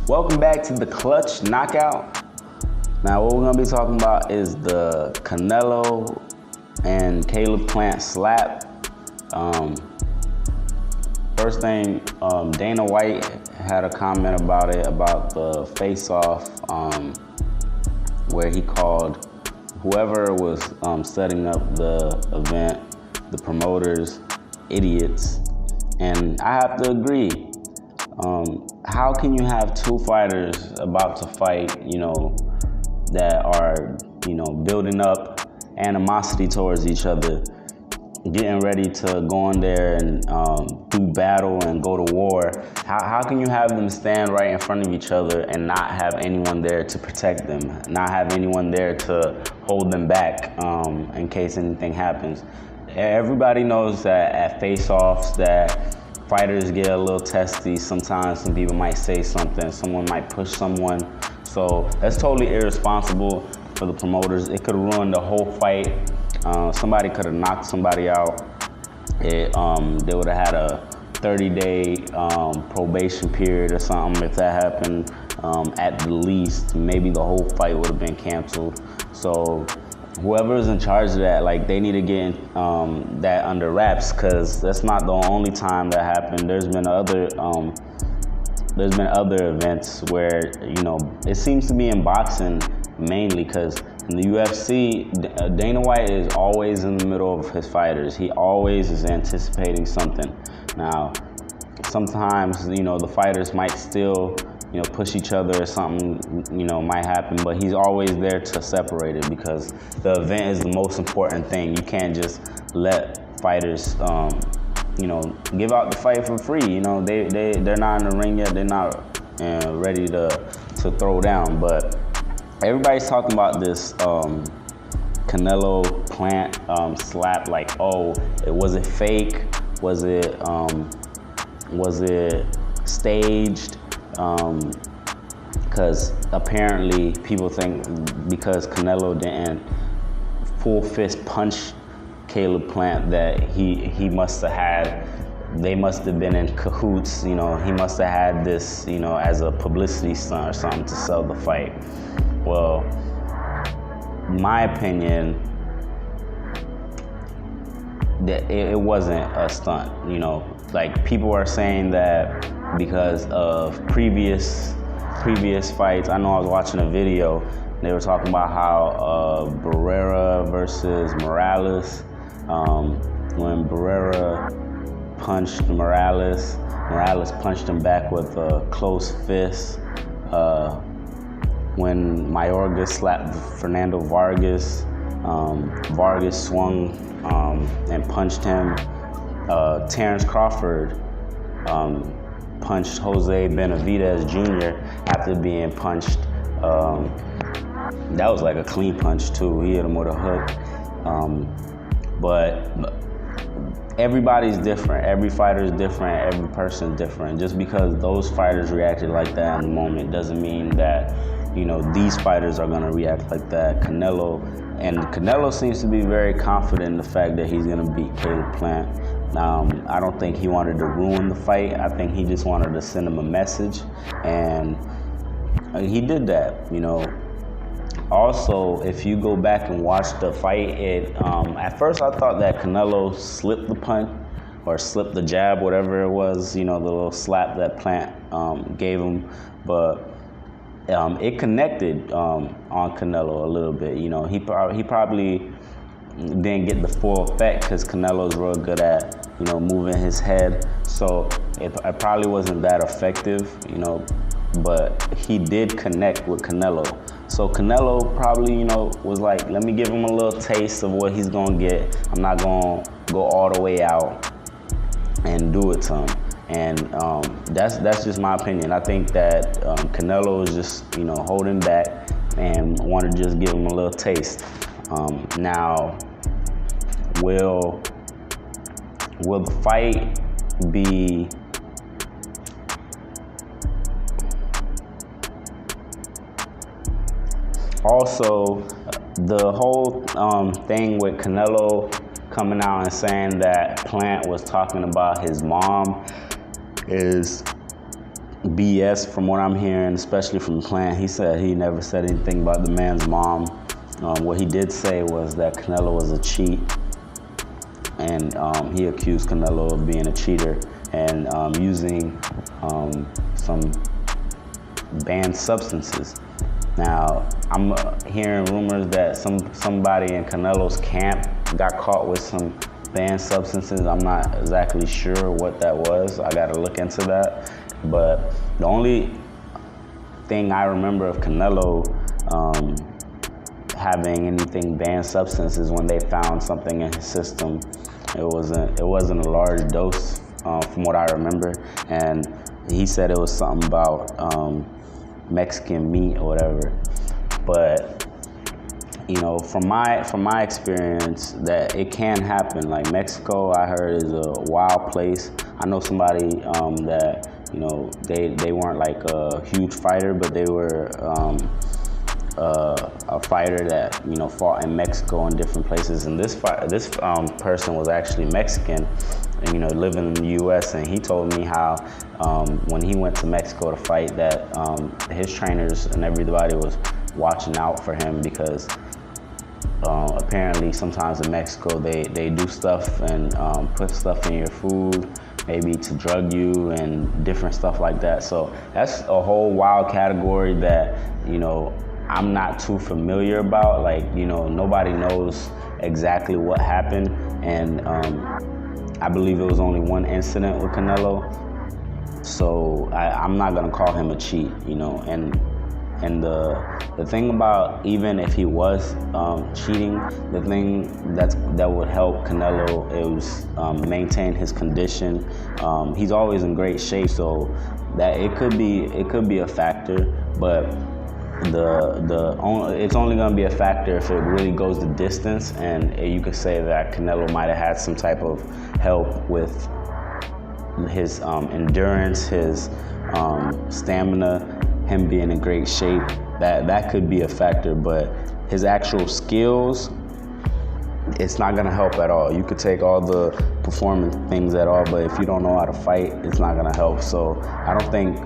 Welcome back to the Clutch Knockout. Now what we're going to be talking about is the Canelo and Caleb Plant slap. First thing, Dana White had a comment about it, about the face-off, where he called whoever was setting up the event, the promoters, idiots. And I have to agree. How can you have two fighters about to fight, that are, building up animosity towards each other, getting ready to go in there and do battle and go to war? How can you have them stand right in front of each other and not have anyone there to protect them, not have anyone there to hold them back in case anything happens? Everybody knows that at face-offs that fighters get a little testy. Sometimes some people might say something, someone might push someone. So that's totally irresponsible for the promoters. It could have ruined the whole fight. Somebody could have knocked somebody out. They would have had a 30-day probation period or something if that happened. At the least, maybe the whole fight would have been canceled. So whoever's in charge of that, they need to get that under wraps, because that's not the only time that happened. There's been other events where, it seems to be in boxing mainly, because in the UFC, Dana White is always in the middle of his fighters. He always is anticipating something. Now, sometimes, the fighters might still push each other or something, might happen, but he's always there to separate it, because the event is the most important thing. You can't just let fighters, give out the fight for free. They're not in the ring yet. They're not ready to throw down. But everybody's talking about this Canelo Plant slap. Was it fake? Was it staged? Because apparently people think because Canelo didn't full fist punch Caleb Plant that he must have had, they must have been in cahoots, he must have had this, as a publicity stunt or something to sell the fight. Well, my opinion, that it wasn't a stunt, people are saying that because of previous fights. I know I was watching a video, they were talking about how Barrera versus Morales, when Barrera punched Morales punched him back with a closed fist. When Mayorga slapped Fernando Vargas, Vargas swung and punched him. Terrence Crawford punched Jose Benavidez Jr. after being punched. That was like a clean punch too. He hit him with a hook. But everybody's different. Every fighter is different. Every person is different. Just because those fighters reacted like that in the moment doesn't mean that these fighters are gonna react like that. Canelo seems to be very confident in the fact that he's gonna beat Caleb Plant. I don't think he wanted to ruin the fight. I think he just wanted to send him a message, and he did that. Also, if you go back and watch the fight, at first I thought that Canelo slipped the punch or slipped the jab, whatever it was, the little slap that Plant gave him, but it connected on Canelo a little bit. He probably didn't get the full effect because Canelo's real good at moving his head, so it probably wasn't that effective, but he did connect with Canelo. So Canelo probably was like, let me give him a little taste of what he's gonna get. I'm not gonna go all the way out and do it to him. And that's just my opinion. I think that Canelo is just holding back and wanted to just give him a little taste. Now, will the fight be also the whole thing with Canelo coming out and saying that Plant was talking about his mom is BS from what I'm hearing, especially from Plant. He said he never said anything about the man's mom. What he did say was that Canelo was a cheat, and he accused Canelo of being a cheater and using some banned substances. Now, I'm hearing rumors that somebody in Canelo's camp got caught with some banned substances. I'm not exactly sure what that was. I gotta look into that. But the only thing I remember of Canelo having anything banned substance is when they found something in his system. It wasn't a large dose from what I remember, and he said it was something about Mexican meat or whatever. But you know, from my experience, that it can happen. Like Mexico, I heard, is a wild place. I know somebody that, you know, they weren't like a huge fighter, but they were a fighter that, you know, fought in Mexico and different places. And this person was actually Mexican, and, you know, living in the U.S. And he told me how when he went to Mexico to fight, that his trainers and everybody was watching out for him, because apparently sometimes in Mexico they do stuff and put stuff in your food, maybe to drug you and different stuff like that. So that's a whole wild category that, you know, I'm not too familiar about. Like, you know, nobody knows exactly what happened, and I believe it was only one incident with Canelo. So I'm not gonna call him a cheat, you know. And the thing about, even if he was cheating, the thing that would help Canelo is maintain his condition. He's always in great shape, so that it could be a factor, but it's only going to be a factor if it really goes the distance, and you could say that Canelo might have had some type of help with his endurance, his stamina, him being in great shape. That could be a factor, but his actual skills, it's not gonna help at all. You could take all the performance things at all, but if you don't know how to fight, it's not gonna help. So I don't think,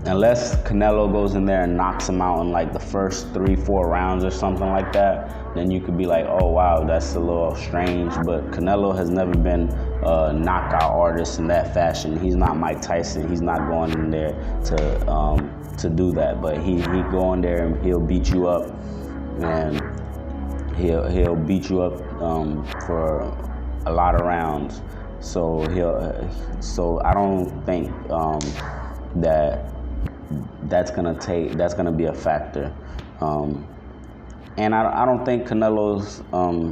unless Canelo goes in there and knocks him out in like the first 3-4 rounds or something like that, then you could be like, oh wow, that's a little strange. But Canelo has never been a knockout artist in that fashion. He's not Mike Tyson. He's not going in there to do that. But he go in there and he'll beat you up, and he'll beat you up for a lot of rounds. So I don't think that's gonna be a factor. And I don't think Canelo's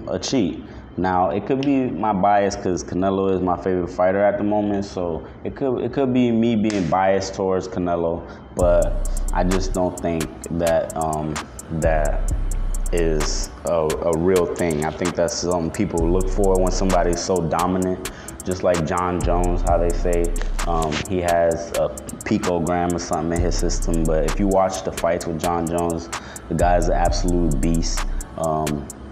a cheat. Now, it could be my bias because Canelo is my favorite fighter at the moment, so it could be me being biased towards Canelo, but I just don't think that that is a real thing. I think that's something people look for when somebody's so dominant, just like John Jones, how they say he has a picogram or something in his system. But if you watch the fights with John Jones, the guy's an absolute beast.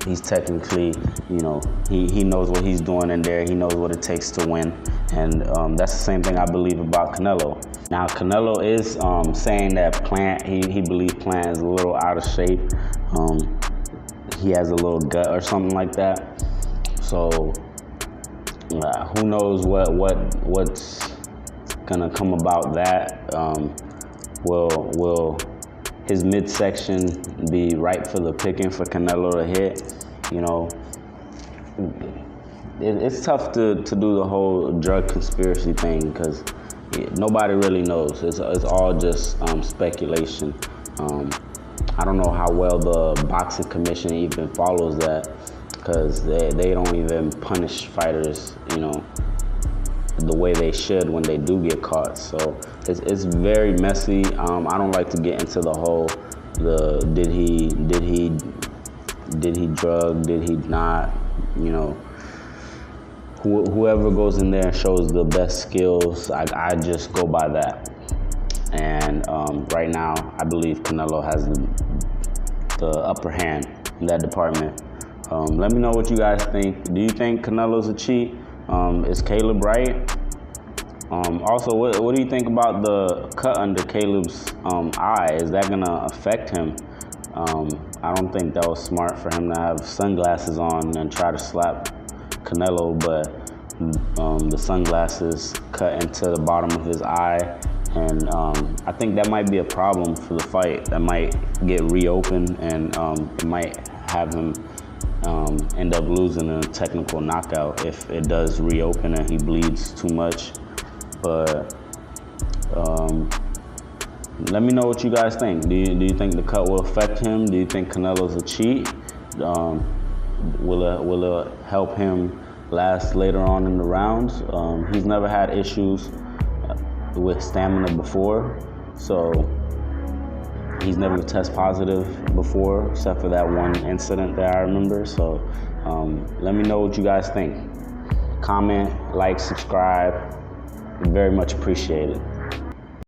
He's technically, you know, he knows what he's doing in there. He knows what it takes to win. And that's the same thing I believe about Canelo. Now, Canelo is saying that Plant, he believes Plant is a little out of shape. He has a little gut or something like that. So who knows what's gonna come about that. Will his midsection be ripe for the picking for Canelo to hit? You know, it's tough to do the whole drug conspiracy thing because nobody really knows. It's all just speculation. I don't know how well the boxing commission even follows that, because they don't even punish fighters, you know, the way they should when they do get caught. So it's very messy. I don't like to get into the whole did he drug, did he not, you know. Whoever goes in there and shows the best skills, I just go by that. And right now, I believe Canelo has the upper hand in that department. Let me know what you guys think. Do you think Canelo's a cheat? Is Caleb right? Also, what do you think about the cut under Caleb's eye? Is that gonna affect him? I don't think that was smart for him to have sunglasses on and try to slap Canelo, but the sunglasses cut into the bottom of his eye, and I think that might be a problem for the fight. That might get reopened, and it might have him end up losing in a technical knockout if it does reopen and he bleeds too much. But let me know what you guys think. Do you think the cut will affect him? Do you think Canelo's a cheat? Will it help him last later on in the rounds? He's never had issues with stamina before, so he's never tested positive before, except for that one incident that I remember. So let me know what you guys think. Comment, like, subscribe. Very much appreciated.